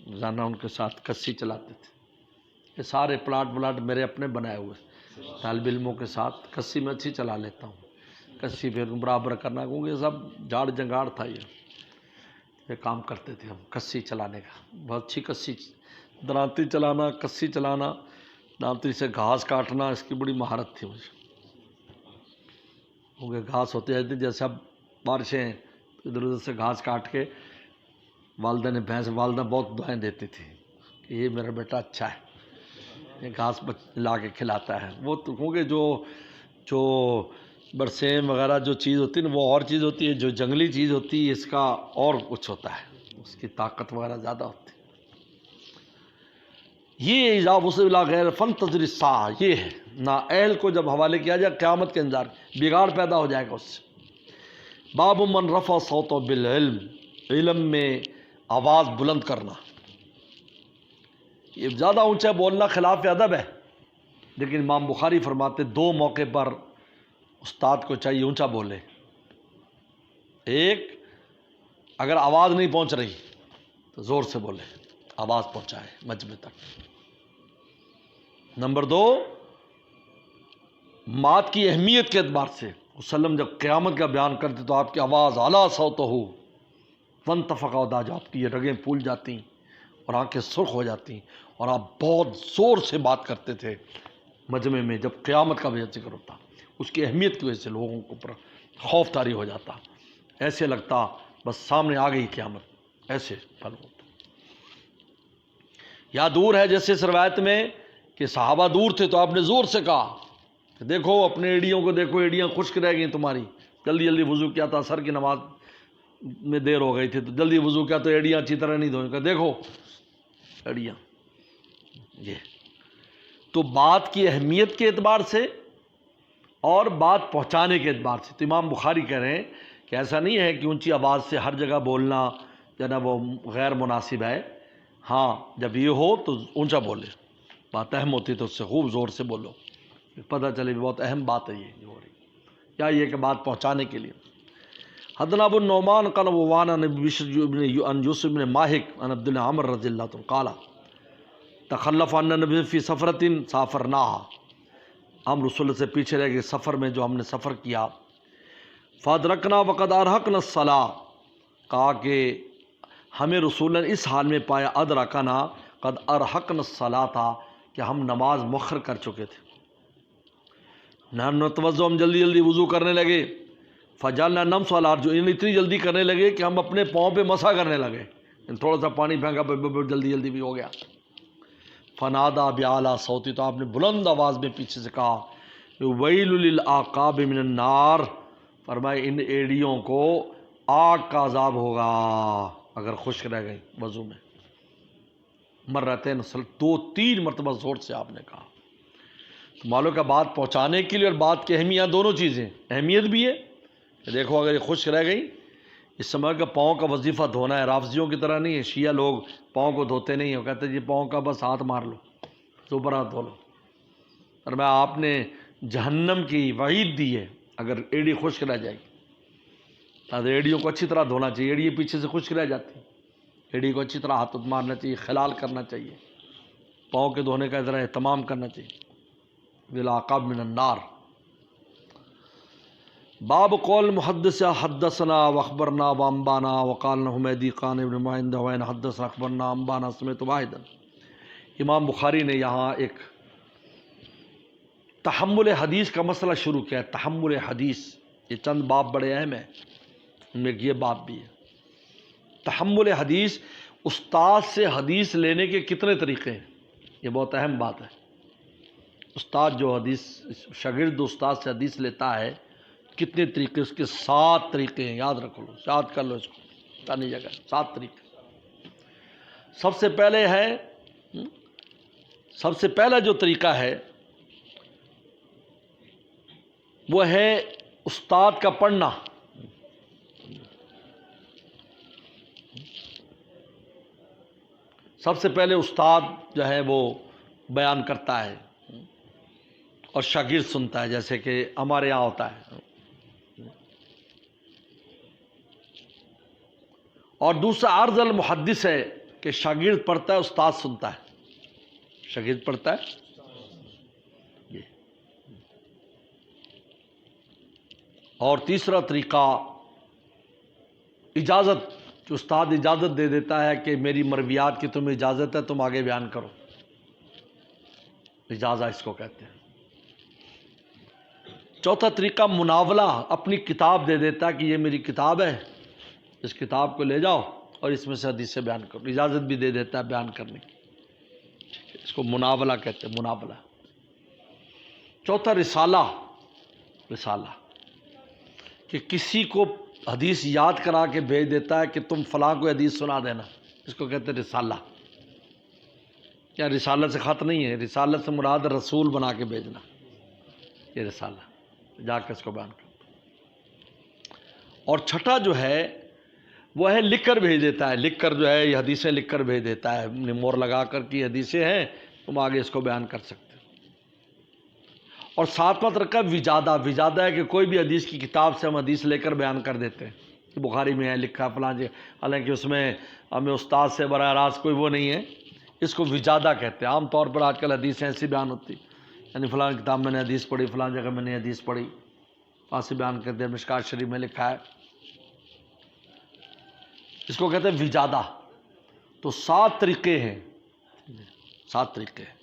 روزانہ ان کے ساتھ کسی چلاتے تھے. یہ سارے پلاٹ میرے اپنے بنائے ہوئے. طالب علموں کے ساتھ کسی میں اچھی چلا لیتا ہوں. کسی پھر برابر کرنا، کیونکہ یہ سب جھاڑ جنگاڑ تھا. یہ کام کرتے تھے ہم کسی چلانے کا. بہت اچھی کسی، درانتی چلانا، کسی چلانا، دانتری سے گھاس کاٹنا، اس کی بڑی مہارت تھی مجھے. کیونکہ گھاس ہوتے رہتی جیسے اب بارشیں، ادھر ادھر سے گھاس کاٹ کے والدہ بہت دعائیں دیتی تھی کہ یہ میرا بیٹا اچھا ہے، یہ گھاس لا کے کھلاتا ہے. وہ تو کیونکہ جو برسیم وغیرہ جو چیز ہوتی ہے نا وہ اور چیز ہوتی ہے، جو جنگلی چیز ہوتی ہے اس کا اور کچھ ہوتا ہے، اس کی طاقت وغیرہ زیادہ ہوتی ہے. یہ اذا وصل غیر فن تجری الساعہ، یہ ہے نااہل کو جب حوالے کیا جائے قیامت کے انتظار، بگاڑ پیدا ہو جائے گا اس سے. باب من رفع صوتہ بالعلم، علم میں آواز بلند کرنا. یہ زیادہ اونچا بولنا خلاف ادب ہے، لیکن امام بخاری فرماتے 2 موقع پر استاد کو چاہیے اونچا بولے. ایک، اگر آواز نہیں پہنچ رہی تو زور سے بولے، آواز پہنچائے مجمع تک. نمبر 2، مات کی اہمیت کے اعتبار سے وسلم جب قیامت کا بیان کرتے تو آپ کی آواز اعلیٰ صوت ہو فانتفخ اوداج، آپ کی یہ رگیں پھول جاتی اور آنکھیں سرخ ہو جاتی، اور آپ بہت زور سے بات کرتے تھے مجمع میں جب قیامت کا بھی ذکر ہوتا. اس کی اہمیت کی وجہ سے لوگوں کو اوپر خوف طاری ہو جاتا، ایسے لگتا بس سامنے آ گئی قیامت، ایسے پھل ہوتا. یا دور ہے جیسے اس روایت میں کہ صحابہ دور تھے تو آپ نے زور سے کہا کہ دیکھو اپنے ایڑیوں کو دیکھو، ایڑیاں خشک رہ گئیں تمہاری. جلدی جلدی وضو کیا تھا، عصر کی نماز میں دیر ہو گئی تھی تو جلدی وضو کیا تو ایڑیاں اچھی طرح نہیں دھوئیں. کہ دیکھو ایڑیاں. یہ تو بات کی اہمیت کے اعتبار سے اور بات پہنچانے کے اعتبار سے. تو امام بخاری کہہ رہے ہیں کہ ایسا نہیں ہے کہ اونچی آواز سے ہر جگہ بولنا جو ہے وہ غیر مناسب ہے. ہاں جب یہ ہو تو اونچا بولے، بات اہم ہوتی تو اس سے خوب زور سے بولو، پتہ چلے بہت اہم بات ہے یہ جو ہو رہی، یا یہ کہ بات پہنچانے کے لیے. حدثنا ابو النعمان قال وعن بشر بن یوسف بن ماہک عن عبد الله عمر رضی اللہ عنہ قال تخلف عن النبی فی سفرۃ سافرناها، ہم رسول اللہ سے پیچھے رہ گئے سفر میں جو ہم نے سفر کیا. فادرکنا وقد ارهقنا الصلاۃ، کہا کہ ہمیں رسول نے اس حال میں پایا ادرکنا قد ارهقنا الصلاۃ، کہ ہم نماز مؤخر کر چکے تھے. نحن نتوضا، ہم جلدی جلدی وضو کرنے لگے. فجعلنا نمس على ارجلنا، اتنی جلدی کرنے لگے کہ ہم اپنے پاؤں پہ مسح کرنے لگے، تھوڑا سا پانی پھینکا جلدی جلدی بھی ہو گیا. فنادا باعلی صوتی، تو آپ نے بلند آواز میں پیچھے سے کہا ویل للعقاب من النار، فرمائے ان ایڑیوں کو آگ کا عذاب ہوگا اگر خشک رہ گئی وضو میں. مرتين، 2-3 مرتبہ زور سے آپ نے کہا. تو معلوم کا بات پہنچانے کے لیے اور بات کی اہمیت دونوں چیزیں، اہمیت بھی ہے کہ دیکھو اگر یہ خشک رہ گئی، اس سمے کا پاؤں کا وظیفہ دھونا ہے، رافضیوں کی طرح نہیں ہے. شیعہ لوگ پاؤں کو دھوتے نہیں ہیں، وہ کہتے ہیں جی پاؤں کا بس ہاتھ مار لو، دوبارہ ہاتھ دھو لو. اور میں آپ نے جہنم کی وعید دی ہے اگر ایڑی خشک رہ جائے گی. لہٰذا ایڑیوں کو اچھی طرح دھونا چاہیے، ایڑی پیچھے سے خشک رہ جاتی، ایڑی کو اچھی طرح ہاتھ مارنا چاہیے، خلال کرنا چاہیے، پاؤں کے دھونے کا ذرا اہتمام کرنا چاہیے. بالعقاب من النار. باب قول محدث حدثنا واخبرنا وانبانا وقال حمیدی قان ابن معین وین حدثنا اخبرنا انبانا سمعت واحدا. امام بخاری نے یہاں ایک تحمل حدیث کا مسئلہ شروع کیا ہے. تحمل حدیث، یہ چند باب بڑے اہم ہیں، ان میں یہ باب بھی ہے. تحمل حدیث استاد سے حدیث لینے کے کتنے طریقے ہیں؟ یہ بہت اہم بات ہے. استاد جو حدیث شاگرد استاد سے حدیث لیتا ہے کتنے طریقے؟ اس کے 7 طریقے ہیں. یاد رکھ لو، یاد کر لو اس کو، پرانی جگہ 7 طریقے. سب سے پہلا جو طریقہ ہے وہ ہے استاد کا پڑھنا. سب سے پہلے استاد جو ہے وہ بیان کرتا ہے اور شاگرد سنتا ہے، جیسے کہ ہمارے یہاں ہوتا ہے. اور دوسرا عرض المحدث ہے کہ شاگرد پڑھتا ہے، استاد سنتا ہے. شاگرد پڑھتا ہے. اور تیسرا طریقہ اجازت، جو استاد اجازت دے دیتا ہے کہ میری مرویات کی تمہیں اجازت ہے، تم آگے بیان کرو. اجازت اس کو کہتے ہیں. چوتھا طریقہ مناولہ، اپنی کتاب دے دیتا ہے کہ یہ میری کتاب ہے، اس کتاب کو لے جاؤ اور اس میں سے حدیثیں بیان کرو. اجازت بھی دے دیتا ہے بیان کرنے کی. اس کو مناولہ کہتے ہیں، مناولہ. چوتھا رسالہ کہ کسی کو حدیث یاد کرا کے بھیج دیتا ہے کہ تم فلاں کو حدیث سنا دینا. اس کو کہتے ہیں رسالہ. کیا رسالت سے خط نہیں ہے، رسالت سے مراد رسول بنا کے بھیجنا. یہ رسالہ جا کے اس کو بیان کرتا. اور چھٹا جو ہے وہ ہے لکھ کر بھیج دیتا ہے. لکھ کر جو ہے یہ حدیثیں لکھ کر بھیج دیتا ہے، مور لگا کر کی حدیثیں ہیں، تم آگے اس کو بیان کر سکتے. اور 7واں طریقہ وجادہ ہے کہ کوئی بھی حدیث کی کتاب سے ہم حدیث لے کر بیان کر دیتے ہیں. بخاری میں ہے لکھا فلاں جی، حالانکہ اس میں ہمیں استاد سے براہ راست کوئی وہ نہیں ہے. اس کو وجادہ کہتے ہیں. عام طور پر آج کل حدیثیں ایسی بیان ہوتی، یعنی فلاں کتاب میں نے حدیث پڑھی، فلاں جگہ میں نے حدیث پڑھی، وہاں سے بیان کرتے ہیں. مشکات شریف میں لکھا ہے، اس کو کہتے ہیں وجادہ. تو 7 طریقے ہیں. 7 طریقے ہیں.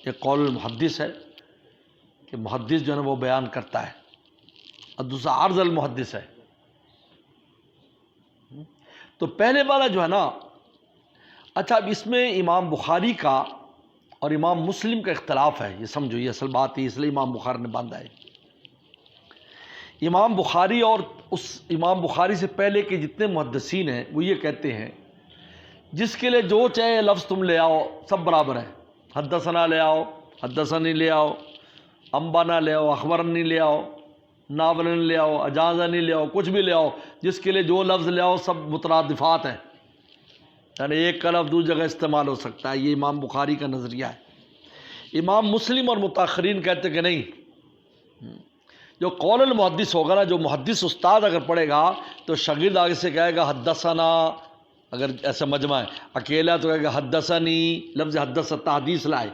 ایک قول المحدث ہے کہ محدث جو ہے نا وہ بیان کرتا ہے، اور دوسرا عرض المحدث ہے. تو پہلے والا جو ہے نا، اچھا اب اس میں امام بخاری کا اور امام مسلم کا اختلاف ہے. یہ سمجھو، یہ اصل بات ہے، اس لیے امام بخاری نے باندھا ہے. امام بخاری اور اس امام بخاری سے پہلے کے جتنے محدثین ہیں وہ یہ کہتے ہیں جس کے لیے جو چاہے لفظ تم لے آؤ سب برابر ہے. حدثنا لے آؤ، حدثنی لے آؤ، انبانا لے آؤ، اخبرنی لے آؤ، ناولن لے آؤ، اجازنی لے آؤ، کچھ بھی لے آؤ، جس کے لیے جو لفظ لے آؤ سب مترادفات ہیں، یعنی ایک کا لفظ دوسری جگہ استعمال ہو سکتا ہے. یہ امام بخاری کا نظریہ ہے. امام مسلم اور متاخرین کہتے کہ نہیں، جو قول المحدث ہوگا نا، جو محدث استاد اگر پڑھے گا تو شاگرد آگے سے کہے گا حدثنا. اگر ایسا مجمع ہے اکیلا تو کہے گا حدثنی، لفظ حدث حدیث لائے.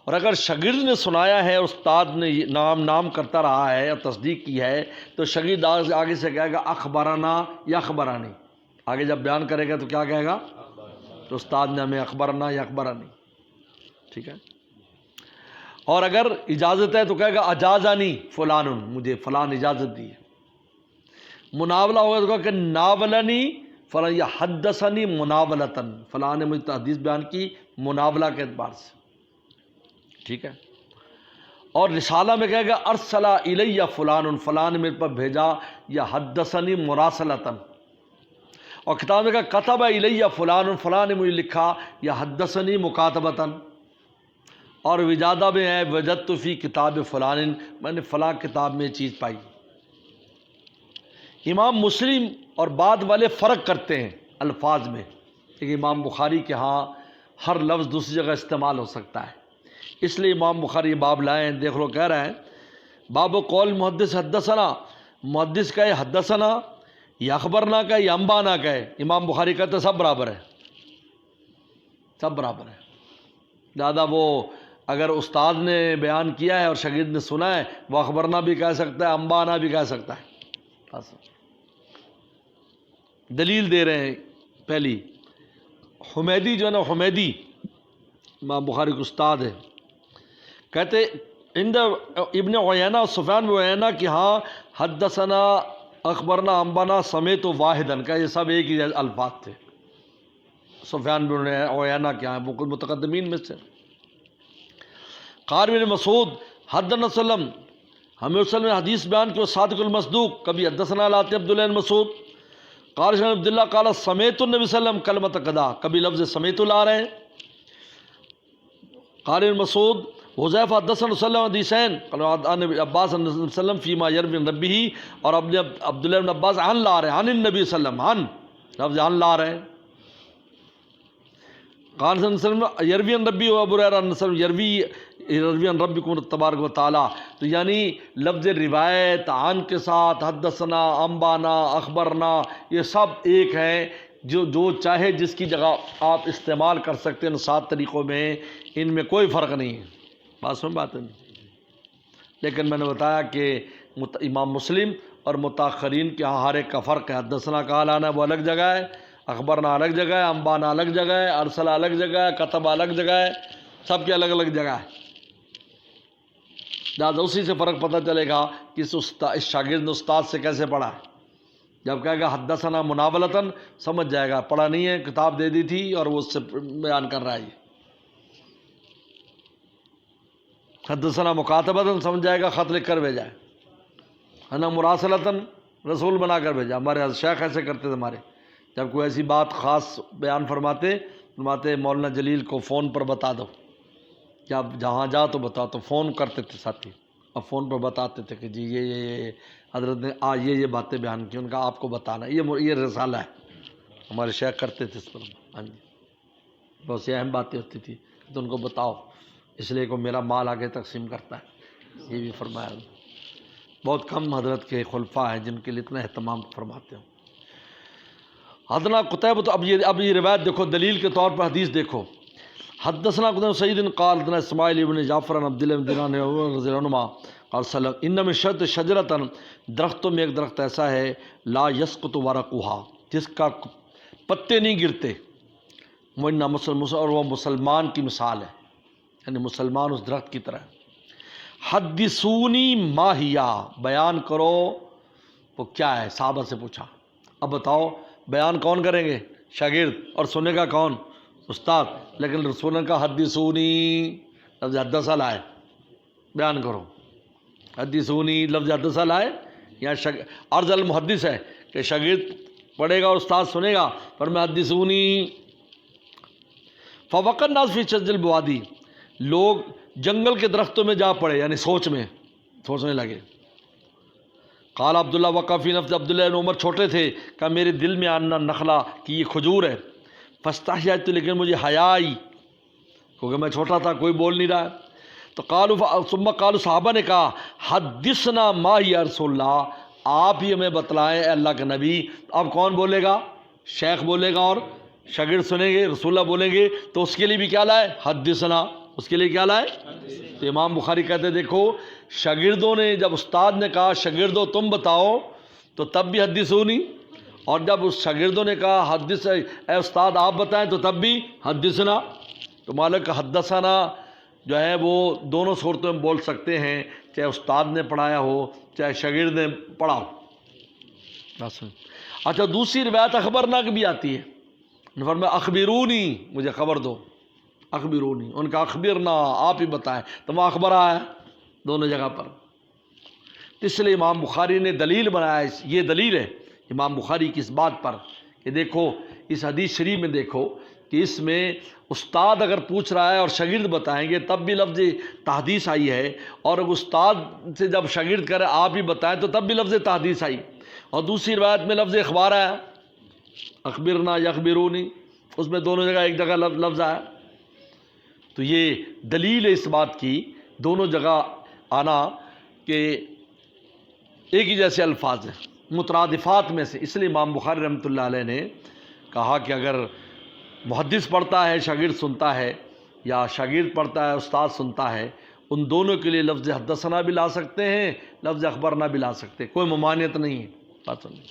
اور اگر شاگرد نے سنایا ہے، استاد نے نام کرتا رہا ہے اور تصدیق کی ہے، تو شاگرد آگے سے کہے گا اخبرنا یا اخبرانی. آگے جب بیان کرے گا تو کیا کہے گا؟ تو استاد نے ہمیں اخبرنا یا اخبرانی. ٹھیک ہے. اور اگر اجازت ہے تو کہے گا اجازانی فلان، مجھے فلان اجازت دی ہے. مناولہ ہوگا تو کہا کہ ناولنی فلاں، یا حدثنی مناولتاً، فلاں نے مجھے حدیث بیان کی مناولہ کے اعتبار سے. ٹھیک ہے. اور رسالہ میں کہے گا ارسل الی فلان، فلاں نے میرے پر بھیجا، یا حدثنی مراسلتاً. اور کتاب میں کہا کتب الی فلان، فلاں نے مجھے لکھا، یا حدثنی مکاتبتاً. اور وجادہ میں ہے وجدت فی کتاب فلان، میں نے فلاں کتاب میں چیز پائی. امام مسلم اور بعد والے فرق کرتے ہیں الفاظ میں، کہ امام بخاری کے ہاں ہر لفظ دوسری جگہ استعمال ہو سکتا ہے. اس لیے امام بخاری یہ باب لائے ہیں. دیکھ لو کہہ رہے ہیں باب قول محدث حدثنا، محدث کہے حدثنا یا اخبرنا کہے یا انبانا کہے، امام بخاری کہتے سب برابر ہے، سب برابر ہے. زیادہ وہ اگر استاد نے بیان کیا ہے اور شاگرد نے سنا ہے، وہ اخبرنا بھی کہہ سکتا ہے، انبانا بھی کہہ سکتا ہے. دلیل دے رہے ہیں. پہلی حمیدی جو ہے نا، حمیدی امام بخاری کے استاد ہے، کہتے عند ابن عیینہ، سفیان بن عیینہ کہ ہاں حدثنا اخبرنا انبانا سمیت واحدن کا یہ سب ایک ہی الفاظ تھے. سفیان بن عیینہ کیا ہے متقدمین میں سے. قال بن مسعود حدثنا وسلم ہمیں وسلم نے حدیث بیان کی وہ صادق المصدوق. کبھی حدثنا لاتے عبداللہ بن مسعود قال شان عبداللہ قال سمیت النبی صلی اللہ علیہ وسلم کلمۃ قضا. کبھی لفظ سمیت لا رہے ہیں. قال بن مسعود حذیفہ حدثنا وسلم حدیثین قال عن عباس صلی اللہ علیہ وسلم فیما یروی عن ربہ. اور عبداللہ بن عباس عن لا رہے ہیں عن النبی صلی اللہ علیہ وسلم عن لفظ عن لا رہے ہیں. قال صلی اللہ علیہ وسلم یروی عن ربی و ابو ہریرہ یروی عن ربکم تبارک و تعالی. تو یعنی لفظ روایت عن کے ساتھ حدثنا انبانا اخبرنا یہ سب ایک ہیں. جو چاہے جس کی جگہ آپ استعمال کر سکتے ہیں ان 7 طریقوں میں. ان میں کوئی فرق نہیں ہے. بات سمجھ بات ہے. لیکن میں نے بتایا کہ امام مسلم اور متاخرین کے ہاں ہر ایک کا فرق ہے. حدثنا قال انا وہ الگ جگہ ہے, اخبرنا الگ جگہ ہے, انبانا الگ جگہ ہے, ارسل الگ جگہ ہے, کتب الگ جگہ ہے. سب کی الگ الگ جگہ ہے. لہٰذا اسی سے فرق پتہ چلے گا کہ اس شاگرد نے استاد سے کیسے پڑھا ہے. جب کہے گا حدثنا مناولتاً سمجھ جائے گا پڑھا نہیں ہے, کتاب دے دی تھی اور وہ اس سے بیان کر رہا ہے. حدثنا مکاتبتاً سمجھ جائے گا خط لکھ کر بھیجا ہے. انا مراسلتاً رسول بنا کر بھیجا. ہمارے شیخ ایسے کرتے تھے ہمارے. جب کوئی ایسی بات خاص بیان فرماتے مولانا جلیل کو فون پر بتا دو, جب جہاں جا تو بتا. تو فون کرتے تھے ساتھی اور فون پر بتاتے تھے کہ جی یہ حضرت نے یہ باتیں بیان کی, ان کا آپ کو بتانا. یہ رسالہ ہے. ہمارے شیخ کرتے تھے اس پر. ہاں جی بہت سی اہم باتیں ہوتی تھی تو ان کو بتاؤ, اس لیے کو میرا مال آگے تقسیم کرتا ہے. یہ بھی فرمایا. بہت کم حضرت کے خلفاء ہیں جن کے لیے اتنا اہتمام فرماتے ہوں. حدثنا قتیبہ. تو اب یہ روایت دیکھو دلیل کے طور پر حدیث دیکھو. حدثنا قتیبہ سعید قال حدثنا اسماعیل ابن جعفر عن عبداللہ بن دینار رضی اللہ عنہ قال صلی اللہ ان من شجرۃ شجرۃ درختوں میں ایک درخت ایسا ہے لا یسقط ورقها جس کا پتے نہیں گرتے. اور وہ مسلمان کی مثال ہے, یعنی مسلمان اس درخت کی طرح. حدثونی ما ہیا بیان کرو وہ کیا ہے. صحابہ سے پوچھا اب بتاؤ بیان کون کریں گے؟ شاگرد. اور سنے گا کون؟ استاد. لیکن رسول نے کہا حدثونی لفظ حدثہ لائے بیان کرو. حدثونی لفظ حدثہ لائے. یہاں عرض المحدث ہے کہ شاگرد پڑھے گا اور استاد سنے گا. پر میں حدثونی. فوقع الناس فی شجر البوادی لوگ جنگل کے درختوں میں جا پڑے, یعنی سوچنے لگے. قال عبداللہ وقع فی نفس عبداللہ بن عمر چھوٹے تھے کہ میرے دل میں آنا نخلا کہ یہ کھجور ہے. فاستحییت لیکن مجھے حیا آئی کیونکہ میں چھوٹا تھا, کوئی بول نہیں رہا. تو ثم قالوا صحابہ نے کہا حدثنا ما یا رسول اللہ آپ ہی ہمیں بتلائیں اے اللہ کے نبی. اب کون بولے گا؟ شیخ بولے گا اور شاگرد سنیں گے. رسول اللہ بولیں گے تو اس کے لیے بھی کیا لائے؟ حدثنا. اس کے لیے کیا لائے؟ تو امام بخاری کہتے دیکھو شاگردوں نے جب استاد نے کہا شاگردوں تم بتاؤ تو تب بھی حدثونی, اور جب اس شاگردوں نے کہا حدث اے استاد آپ بتائیں تو تب بھی حدثنا. تو مالک حدثنا جو ہے وہ دونوں صورتوں میں بول سکتے ہیں, چاہے استاد نے پڑھایا ہو چاہے شاگرد نے پڑھا ہو. اچھا دوسری روایت اخبرنا کی بھی آتی ہے. فرمایا اخبرونی مجھے خبر دو. اخبرونی ان کا اخبرنا آپ ہی بتائیں. تو وہ اخبر آیا دونوں جگہ پر. اس لیے امام بخاری نے دلیل بنایا. یہ دلیل ہے امام بخاری کی اس بات پر کہ دیکھو اس حدیث شریف میں دیکھو کہ اس میں استاد اگر پوچھ رہا ہے اور شاگرد بتائیں گے تب بھی لفظ تحدیث آئی ہے, اور استاد سے جب شاگرد کرے آپ ہی بتائیں تو تب بھی لفظ تحدیث آئی. اور دوسری روایت میں لفظ اخبار آیا اخبرنا یخبرونی, اس میں دونوں جگہ ایک جگہ لفظ آیا. تو یہ دلیل ہے اس بات کی دونوں جگہ آنا کہ ایک ہی جیسے الفاظ ہیں مترادفات میں سے. اس لیے امام بخاری رحمۃ اللہ علیہ نے کہا کہ اگر محدث پڑھتا ہے شاگرد سنتا ہے یا شاگرد پڑھتا ہے استاد سنتا ہے, ان دونوں کے لیے لفظ حدثنا بھی لا سکتے ہیں لفظ اخبرنا بھی لا سکتے ہیں, کوئی ممانعت نہیں ہے. بات سمجھ.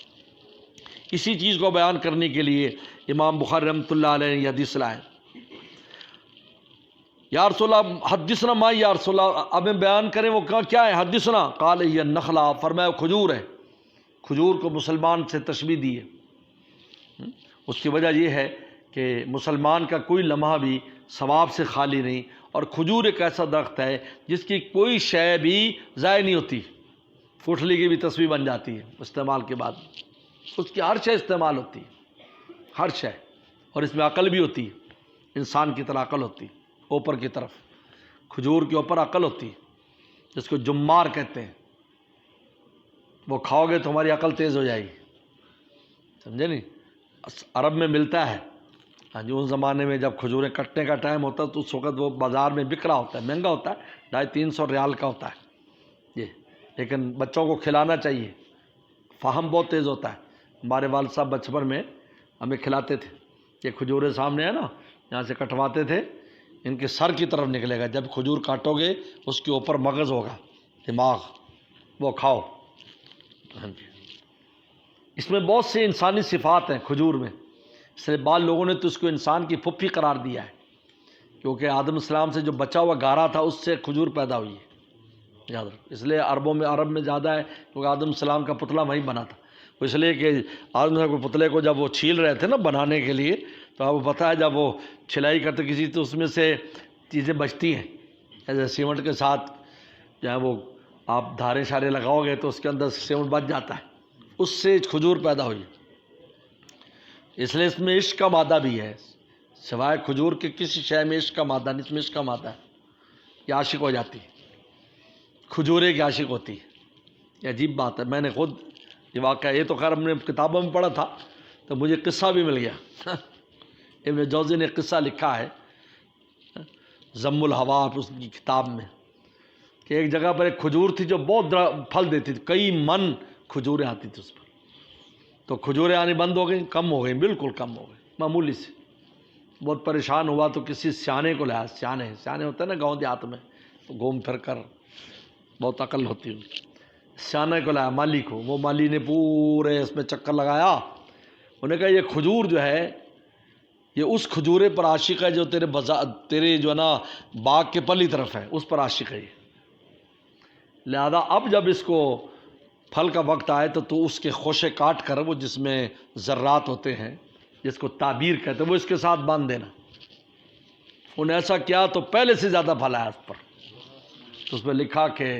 اسی چیز کو بیان کرنے کے لیے امام بخاری رحمۃ اللہ علیہ نے یہ حدیث لائے. یا رسول اللہ حدثنا ما یا رسول اللہ اب ہم بیان کریں وہ کیا ہے؟ حدثنا قال یہ نخلا فرمایا کھجور ہے. کھجور کو مسلمان سے تشبیہ دی ہے۔ اس کی وجہ یہ ہے کہ مسلمان کا کوئی لمحہ بھی ثواب سے خالی نہیں، اور کھجور ایک ایسا درخت ہے جس کی کوئی شے بھی ضائع نہیں ہوتی۔ پوٹلی کی بھی تصویر بن جاتی ہے استعمال کے بعد، اس کی ہر شے استعمال ہوتی ہے، ہر شے، اور اس میں عقل بھی ہوتی ہے، انسان کی طرح عقل ہوتی ہے اوپر کی طرف، کھجور کے اوپر عقل ہوتی ہے، جس کو جمار کہتے ہیں، وہ کھاؤ گے تو ہماری عقل تیز ہو جائے گی، سمجھے نہیں؟ عرب میں ملتا ہے، ہاں جی، اس زمانے میں جب کھجوریں کٹنے کا ٹائم ہوتا ہے تو اس وقت وہ بازار میں بک رہا ہوتا ہے، مہنگا ہوتا ہے، 250-300 ریال کا ہوتا ہے یہ، لیکن بچوں کو کھلانا چاہیے، فہم بہت تیز ہوتا ہے۔ ہمارے والد صاحب بچپن میں ہمیں کھلاتے تھے، یہ کھجوریں سامنے ہے نا، یہاں سے کٹواتے تھے، ان کے سر کی طرف نکلے گا، جب کھجور کاٹو گے اس کے اوپر مغز ہوگا، دماغ، وہ کھاؤ۔ ہاں جی، اس میں بہت سے انسانی صفات ہیں کھجور میں، اس لیے بعض لوگوں نے تو اس کو انسان کی پھپھی قرار دیا ہے، کیونکہ آدم السلام سے جو بچا ہوا گارا تھا اس سے کھجور پیدا ہوئی ہے، یاد رکھو، اس لیے عرب میں زیادہ ہے کیونکہ آدم السلام کا پتلا وہیں بنا تھا، اس لیے کہ آدم السلام کے پتلے کو جب وہ چھیل رہے تھے نا بنانے کے لیے، تو آپ کو پتہ ہے جب وہ چھلائی کرتے کسی تو اس میں سے چیزیں بچتی ہیں، جیسے سیمنٹ کے ساتھ جو ہے وہ آپ دھارے شارے لگاؤ گے تو اس کے اندر سیمنٹ بچ جاتا ہے، اس سے کھجور پیدا ہوئی، اس لیے اس میں عشق کا مادہ بھی ہے، سوائے کھجور کے کسی شے میں عشق کا مادہ نہیں، اس میں عشق کا مادہ ہے، یہ عاشق ہو جاتی ہے، کھجورے کی عاشق ہوتی ہے، یہ عجیب بات ہے۔ میں نے خود یہ واقعہ، یہ تو خیر ہم نے کتابوں میں پڑھا تھا تو مجھے قصہ بھی مل گیا، ابن جوزی نے قصہ لکھا ہے ذم الہوا اس کی کتاب میں، کہ ایک جگہ پر ایک کھجور تھی جو بہت پھل دیتی تھی، کئی من کھجوریں آتی تھی اس پر، تو کھجوریں آنی بند ہو گئیں، کم ہو گئیں، بالکل کم ہو گئیں، معمولی سے، بہت پریشان ہوا تو کسی سیانے کو لایا، سیانے ہوتے ہیں نا گاؤں دیہات میں، تو گھوم پھر کر، بہت عقل ہوتی ہے، سیانے کو لایا، مالی کو، وہ مالی نے پورے اس میں چکر لگایا، انہوں نے کہا یہ کھجور جو ہے یہ اس کھجورے پر عاشق ہے جو تیرے جو ہے نا باغ کے پلی طرف ہے، اس پر عاشق ہے یہ، لہذا اب جب اس کو پھل کا وقت آئے تو اس کے خوشے کاٹ کر، وہ جس میں ذرات ہوتے ہیں جس کو تعبیر کہتے ہیں، وہ اس کے ساتھ باندھ دینا۔ انہوں نے ایسا کیا تو پہلے سے زیادہ پھل آیا اس پر، تو اس میں لکھا کہ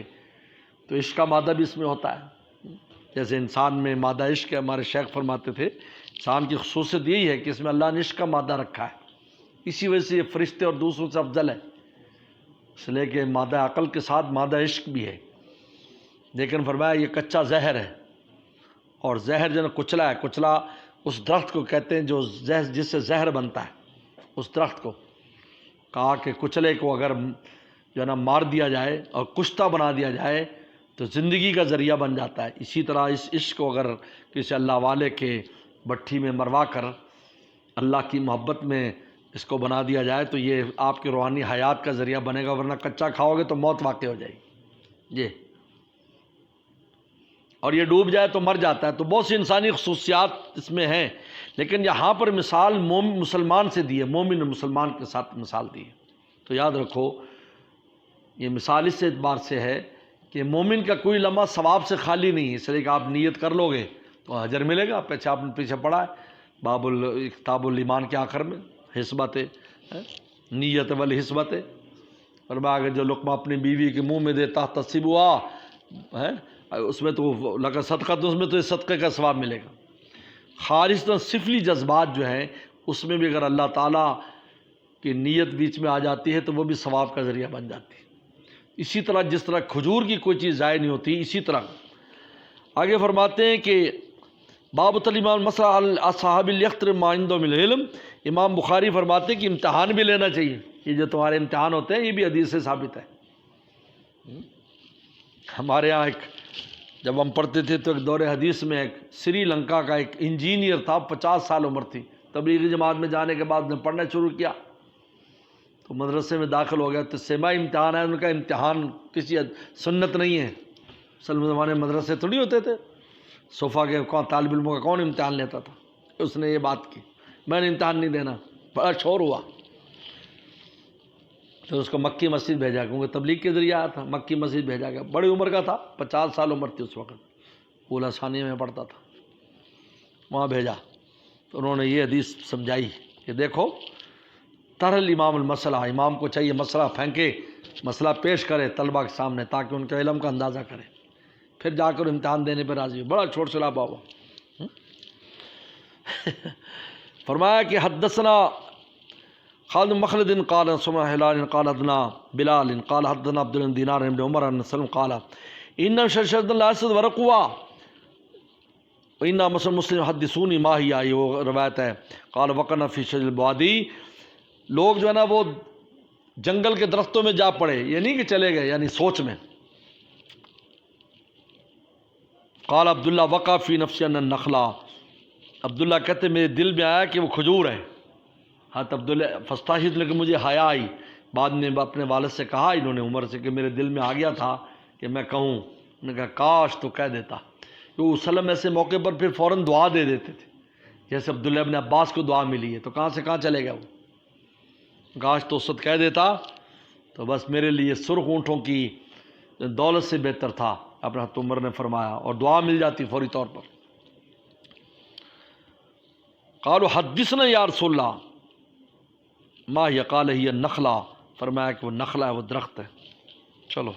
تو عشق کا مادہ بھی اس میں ہوتا ہے، جیسے انسان میں مادہ عشق ہے، ہمارے شیخ فرماتے تھے انسان کی خصوصیت یہی ہے کہ اس میں اللہ نے عشق کا مادہ رکھا ہے، اسی وجہ سے یہ فرشتے اور دوسروں سے افضل ہے، اس لیے کہ مادہ عقل کے ساتھ مادہ عشق بھی ہے، لیکن فرمایا یہ کچا زہر ہے، اور زہر جو ہے کچلا ہے، کچلا اس درخت کو کہتے ہیں جو جس سے زہر بنتا ہے، اس درخت کو کہا کہ کچلے کو اگر جو ہے نا مار دیا جائے اور کشتہ بنا دیا جائے تو زندگی کا ذریعہ بن جاتا ہے، اسی طرح اس عشق کو اگر کسی اللہ والے کے بٹھی میں مروا کر اللہ کی محبت میں اس کو بنا دیا جائے تو یہ آپ کی روحانی حیات کا ذریعہ بنے گا، ورنہ کچا کھاؤ گے تو موت واقع ہو جائے گی جی، اور یہ ڈوب جائے تو مر جاتا ہے۔ تو بہت سی انسانی خصوصیات اس میں ہیں، لیکن یہاں پر مثال مسلمان سے دی ہے، مومن مسلمان کے ساتھ مثال دی ہے، تو یاد رکھو یہ مثال اس اعتبار سے ہے کہ مومن کا کوئی لمحہ ثواب سے خالی نہیں ہے، اس لیے کہ آپ نیت کر لو گے تو اجر ملے گا، پیچھے پڑا ہے کتاب الایمان کے آخر میں، حسبت نیت والحسبت، اور اگر جو لقمہ اپنی بیوی کے منہ میں دیتا تصیب ہوا ہے اس میں تو لگا صدقہ، تو اس میں تو اس صدقے کا ثواب ملے گا۔ خالصتاً سفلی جذبات جو ہیں اس میں بھی اگر اللہ تعالیٰ کی نیت بیچ میں آ جاتی ہے تو وہ بھی ثواب کا ذریعہ بن جاتی ہے۔ اسی طرح جس طرح کھجور کی کوئی چیز ضائع نہیں ہوتی، اسی طرح آگے فرماتے ہیں کہ باب الامام مسئلہ اصحاب الیختر ما عندهم من العلم، امام بخاری فرماتے ہیں کہ امتحان بھی لینا چاہیے، یہ جو تمہارے امتحان ہوتے ہیں یہ بھی حدیث سے ثابت ہے۔ ہمارے ہاں ایک جب ہم پڑھتے تھے تو ایک دور حدیث میں ایک سری لنکا کا ایک انجینئر تھا، 50 سال عمر تھی، تبلیغی جماعت میں جانے کے بعد نے پڑھنا شروع کیا تو مدرسے میں داخل ہو گیا، تو سیمائی امتحان ہے، ان کا امتحان کسی سنت نہیں ہے، اصل زمانے مدرسے تھوڑی ہوتے تھے، صفحہ کے طالب علموں کا کون امتحان لیتا تھا، اس نے یہ بات کی میں نے امتحان نہیں دینا، بڑا شور ہوا، تو اس کو مکی مسجد بھیجا، کیونکہ تبلیغ کے ذریعہ آیا تھا، مکی مسجد بھیجا گیا، بڑی عمر کا تھا، 50 سال عمر تھی اس وقت، اولا ثانیہ میں پڑھتا تھا، وہاں بھیجا تو انہوں نے یہ حدیث سمجھائی کہ دیکھو طرح الامام المسئلہ، امام کو چاہیے مسئلہ پھینکے، مسئلہ پیش کرے طلبہ کے سامنے تاکہ ان کے علم کا اندازہ کرے، پھر جا کر امتحان دینے پہ راضی ہو۔ بڑا چھوٹ چھلاپا ہوا۔ فرمایا کہ حدثنا خالد بن مخلد قال سمع هلال قال حدثنا بلال قال حدثنا عبد بن دینار بن عمر بن سلم قال ان شرشد الله اسد ورقوا وإنا مسلم حدثوني ما هي، یہ وہ روایت ہے۔ قال وقنا فی شجر البوادی، لوگ جو ہے نا وہ جنگل کے درختوں میں جا پڑے، یہ نہیں کہ چلے گئے، یعنی سوچ میں۔ قال عبداللہ وقع فی نفسی ان النخلا، عبداللہ کہتے میرے دل میں آیا کہ وہ کھجور ہے۔ حضرت عبداللہ فاستحیت، لیکن مجھے حیا آئی، بعد میں اپنے والد سے کہا انہوں نے عمر سے کہ میرے دل میں آ گیا تھا کہ میں کہوں، انہوں نے کہا کاش تو کہہ دیتا، تو وسلم ایسے موقع پر پھر فوراً دعا دے دیتے تھے، جیسے عبداللہ ابن عباس کو دعا ملی ہے، تو کہاں سے کہاں چلے گیا وہ، کاش تو اس وقت کہہ دیتا تو بس میرے لیے سرخ اونٹوں کی دولت سے بہتر تھا، اپنا حضرت عمر نے فرمایا، اور دعا مل جاتی فوری طور پر۔ قالوا حدثنا یا رسول اللہ ما ہی، قال ہی النخلا، فرمایا کہ وہ نخلا ہے، وہ درخت ہے۔ چلو